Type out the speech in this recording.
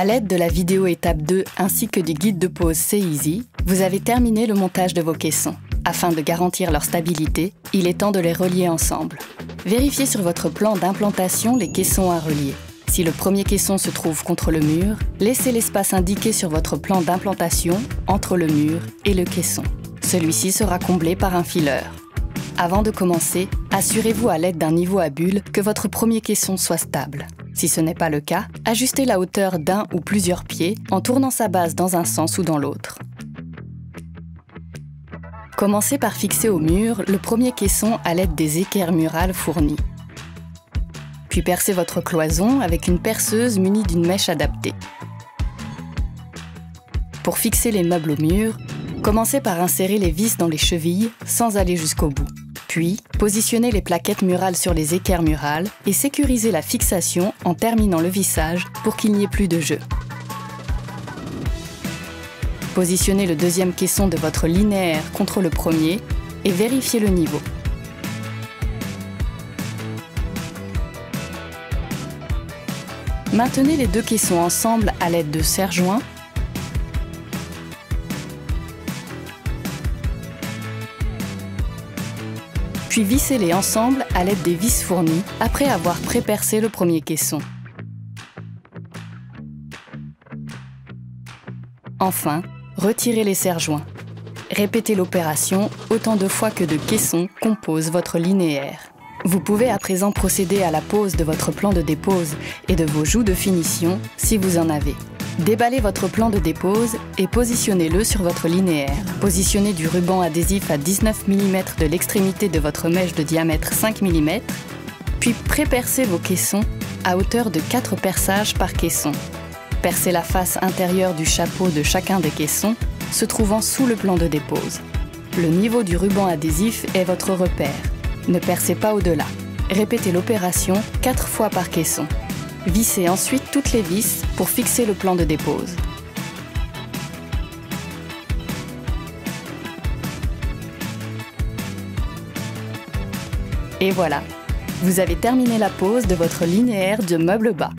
À l'aide de la vidéo étape 2 ainsi que du guide de pose C-Easy, vous avez terminé le montage de vos caissons. Afin de garantir leur stabilité, il est temps de les relier ensemble. Vérifiez sur votre plan d'implantation les caissons à relier. Si le premier caisson se trouve contre le mur, laissez l'espace indiqué sur votre plan d'implantation entre le mur et le caisson. Celui-ci sera comblé par un fileur. Avant de commencer, assurez-vous à l'aide d'un niveau à bulles que votre premier caisson soit stable. Si ce n'est pas le cas, ajustez la hauteur d'un ou plusieurs pieds en tournant sa base dans un sens ou dans l'autre. Commencez par fixer au mur le premier caisson à l'aide des équerres murales fournies. Puis percez votre cloison avec une perceuse munie d'une mèche adaptée. Pour fixer les meubles au mur, commencez par insérer les vis dans les chevilles sans aller jusqu'au bout. Puis, positionnez les plaquettes murales sur les équerres murales et sécurisez la fixation en terminant le vissage pour qu'il n'y ait plus de jeu. Positionnez le deuxième caisson de votre linéaire contre le premier et vérifiez le niveau. Maintenez les deux caissons ensemble à l'aide de serre-joints . Puis vissez-les ensemble à l'aide des vis fournies après avoir pré-percé le premier caisson. Enfin, retirez les serre-joints. Répétez l'opération autant de fois que de caissons composent votre linéaire. Vous pouvez à présent procéder à la pose de votre plan de dépose et de vos joues de finition si vous en avez. Déballez votre plan de dépose et positionnez-le sur votre linéaire. Positionnez du ruban adhésif à 19 mm de l'extrémité de votre mèche de diamètre 5 mm, puis pré-percez vos caissons à hauteur de 4 perçages par caisson. Percez la face intérieure du chapeau de chacun des caissons, se trouvant sous le plan de dépose. Le niveau du ruban adhésif est votre repère. Ne percez pas au-delà. Répétez l'opération 4 fois par caisson. Vissez ensuite toutes les vis pour fixer le plan de dépose. Et voilà, vous avez terminé la pose de votre linéaire de meuble bas.